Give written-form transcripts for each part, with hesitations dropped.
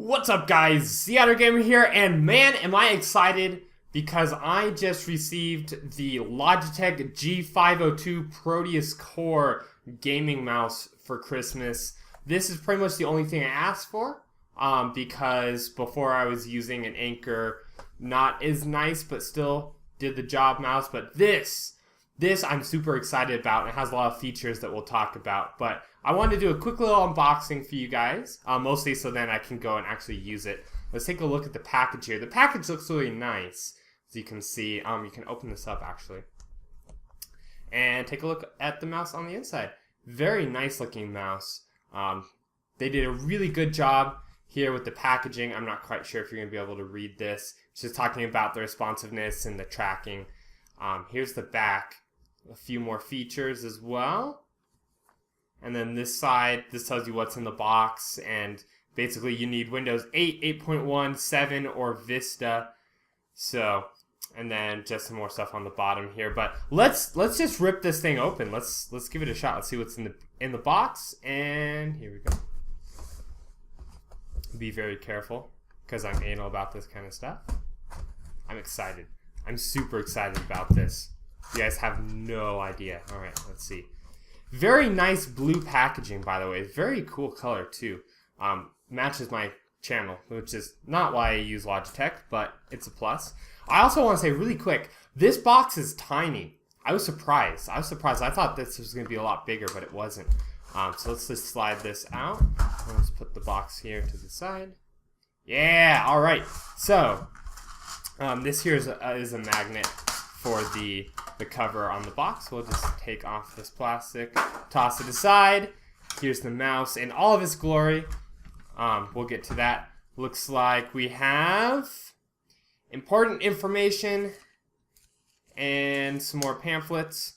What's up guys, SeaOtterGamer here, and man am I excited because I just received the Logitech G502 Proteus Core gaming mouse for Christmas. This is pretty much the only thing I asked for because before I was using an Anchor, not as nice but still did the job mouse, but this I'm super excited about. It has a lot of features that we'll talk about, but I wanted to do a quick little unboxing for you guys, mostly so then I can go and actually use it. Let's take a look at the package here. The package looks really nice, as you can see. You can open this up actually, and take a look at the mouse on the inside. Very nice looking mouse. They did a really good job here with the packaging. I'm not quite sure if you're going to be able to read this. It's just talking about the responsiveness and the tracking. Here's the back. A few more features as well. And then this side, this tells you what's in the box, and basically you need Windows 8, 8.1, 7, or Vista. So, and then just some more stuff on the bottom here. But let's just rip this thing open. Let's give it a shot. Let's see what's in the box. And here we go. Be very careful because I'm anal about this kind of stuff. I'm excited. I'm super excited about this. You guys have no idea. All right, let's see. Very nice blue packaging, by the way. Very cool color too. Matches my channel, which is not why I use Logitech, but it's a plus. I also want to say really quick, this box is tiny. I was surprised. I thought this was going to be a lot bigger, but it wasn't. So let's just slide this out. Let's put the box here to the side. Yeah, all right. So this here is a magnet for the cover on the box. We'll just take off this plastic, toss it aside. Here's the mouse in all of its glory. We'll get to that. Looks like we have important information and some more pamphlets,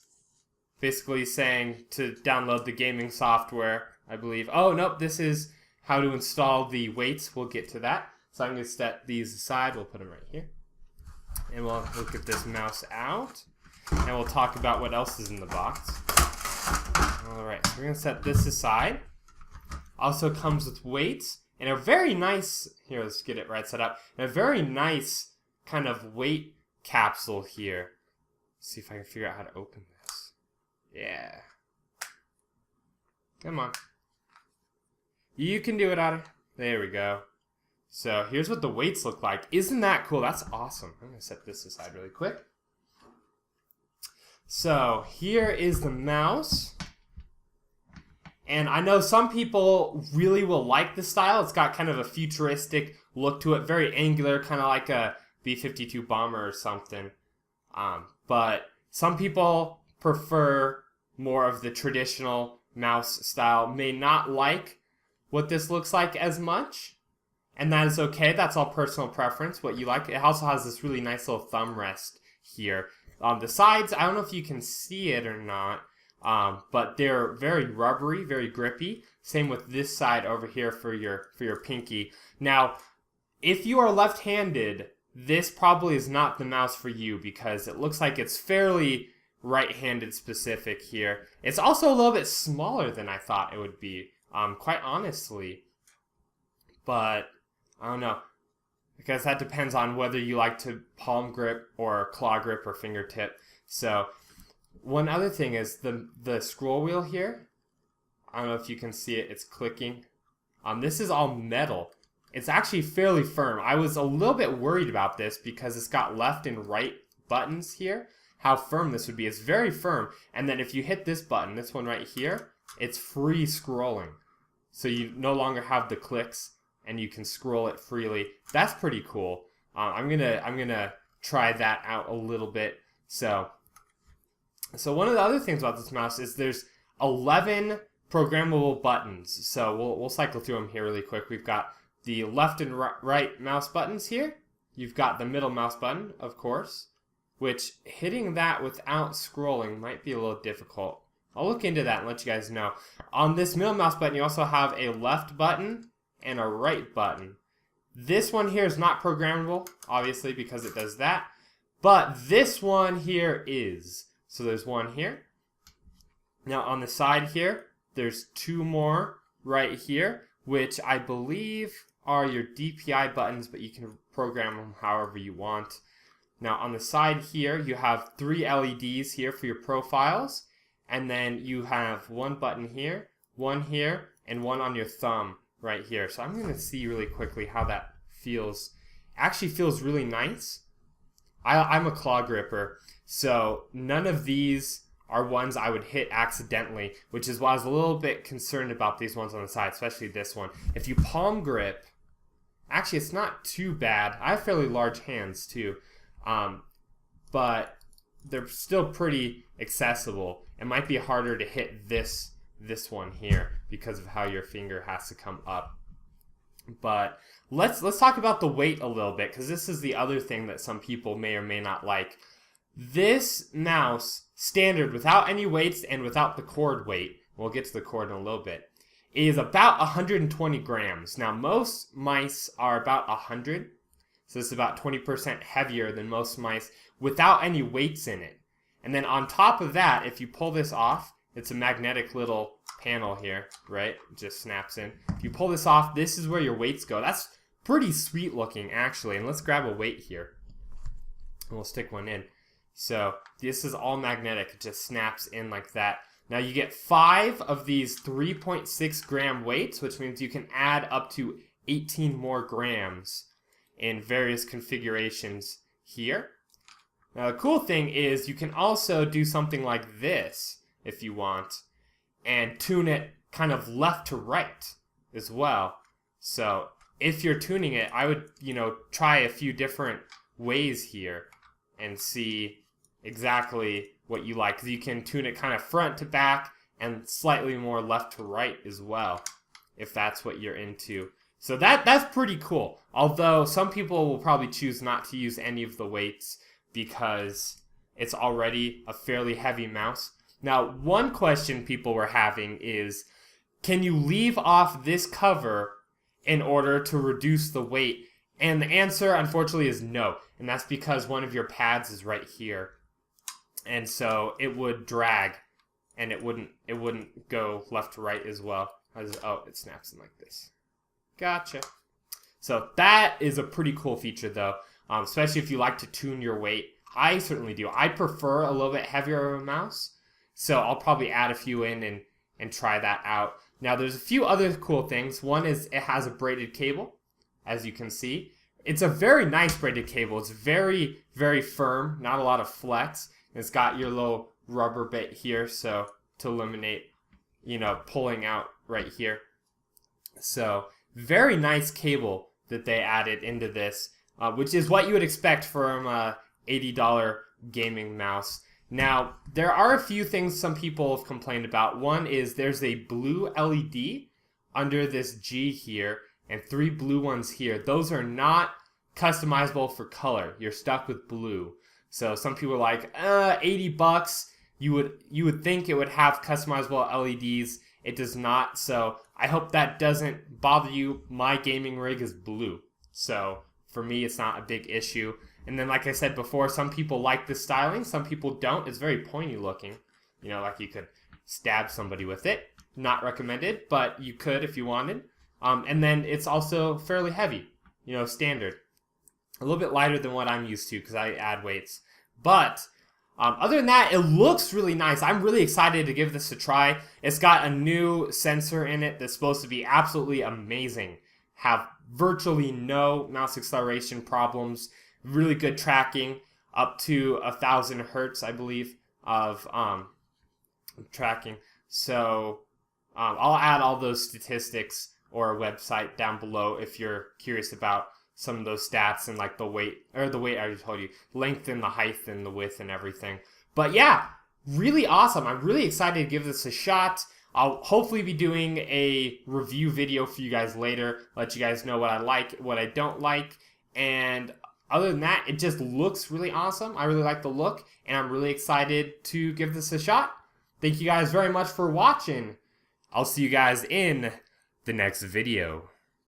basically saying to download the gaming software, I believe. Oh, nope, this is how to install the weights. We'll get to that. So I'm going to set these aside. We'll put them right here. And we'll look at this mouse out. And we'll talk about what else is in the box. Alright, so we're going to set this aside. Also comes with weights. And a very nice, here, let's get it right set up. And a very nice kind of weight capsule here. Let's see if I can figure out how to open this. Yeah. Come on. You can do it, Otter. There we go. So here's what the weights look like. Isn't that cool? That's awesome. I'm going to set this aside really quick. So here is the mouse. And I know some people really will like the style. It's got kind of a futuristic look to it. Very angular, kind of like a B-52 bomber or something. But some people prefer more of the traditional mouse style. May not like what this looks like as much. And that is okay. That's all personal preference, what you like. It also has this really nice little thumb rest here. The sides, I don't know if you can see it or not, but they're very rubbery, very grippy. Same with this side over here for your pinky. Now, if you are left-handed, this probably is not the mouse for you because it looks like it's fairly right-handed specific here. It's also a little bit smaller than I thought it would be, quite honestly. But I don't know, because that depends on whether you like to palm grip or claw grip or fingertip. So one other thing is the scroll wheel here. I don't know if you can see it. It's clicking. This is all metal. It's actually fairly firm. I was a little bit worried about this because it's got left and right buttons here. How firm this would be. It's very firm. And then if you hit this button, this one right here, it's free scrolling. So you no longer have the clicks, and you can scroll it freely. That's pretty cool. I'm gonna try that out a little bit. So one of the other things about this mouse is there's 11 programmable buttons. So we'll cycle through them here really quick. We've got the left and right mouse buttons here. You've got the middle mouse button, of course, which hitting that without scrolling might be a little difficult. I'll look into that and let you guys know. On this middle mouse button, you also have a left button and a right button. This one here is not programmable, obviously, because it does that. But this one here is. So there's one here. Now on the side here, there's two more right here, which I believe are your DPI buttons, but you can program them however you want. Now on the side here, you have 3 LEDs here for your profiles, and then you have one button here, one here, and one on your thumb right here. So I'm going to see really quickly how that feels. Actually feels really nice. I'm a claw gripper, so none of these are ones I would hit accidentally, which is why I was a little bit concerned about these ones on the side, especially this one. If you palm grip, actually it's not too bad. I have fairly large hands too, but they're still pretty accessible. It might be harder to hit this one here because of how your finger has to come up. But let's talk about the weight a little bit, because this is the other thing that some people may or may not like. This mouse, standard, without any weights and without the cord weight, we'll get to the cord in a little bit, is about 120 grams. Now most mice are about 100, so it's about 20% heavier than most mice without any weights in it. And then on top of that, if you pull this off, it's a magnetic little panel here, right? It just snaps in. If you pull this off, this is where your weights go. That's pretty sweet looking, actually. And let's grab a weight here. And we'll stick one in. So this is all magnetic. It just snaps in like that. Now you get 5 of these 3.6 gram weights, which means you can add up to 18 more grams in various configurations here. Now the cool thing is you can also do something like this if you want, and tune it kind of left to right as well. So if you're tuning it, I would, try a few different ways here and see exactly what you like, because you can tune it kind of front to back and slightly more left to right as well, if that's what you're into. So that's pretty cool. Although some people will probably choose not to use any of the weights because it's already a fairly heavy mouse. Now, one question people were having is, can you leave off this cover in order to reduce the weight? And the answer, unfortunately, is no. And that's because one of your pads is right here. And so it would drag, and it wouldn't go left to right as well. Oh, it snaps in like this. Gotcha. So that is a pretty cool feature, though, especially if you like to tune your weight. I certainly do. I prefer a little bit heavier of a mouse, so I'll probably add a few in and try that out. Now, there's a few other cool things. One is it has a braided cable, as you can see. It's a very nice braided cable. It's very, very firm, not a lot of flex. It's got your little rubber bit here, so to eliminate, pulling out right here. So very nice cable that they added into this, which is what you would expect from a $80 gaming mouse. Now, there are a few things some people have complained about. One is there's a blue LED under this G here, and 3 blue ones here. Those are not customizable for color. You're stuck with blue. So some people are like, $80. You would think it would have customizable LEDs. It does not. So I hope that doesn't bother you. My gaming rig is blue, so for me it's not a big issue. And then, like I said before, some people like the styling, some people don't. It's very pointy looking. Like you could stab somebody with it. Not recommended, but you could if you wanted. And then it's also fairly heavy, standard. A little bit lighter than what I'm used to because I add weights. But other than that, it looks really nice. I'm really excited to give this a try. It's got a new sensor in it that's supposed to be absolutely amazing. Have virtually no mouse acceleration problems. Really good tracking, up to 1,000 hertz, I believe, of tracking. So I'll add all those statistics or a website down below if you're curious about some of those stats and like the weight I already told you, length and the height and the width and everything. But yeah, really awesome. I'm really excited to give this a shot. I'll hopefully be doing a review video for you guys later, let you guys know what I like, what I don't like, and other than that, it just looks really awesome. I really like the look, and I'm really excited to give this a shot. Thank you guys very much for watching. I'll see you guys in the next video.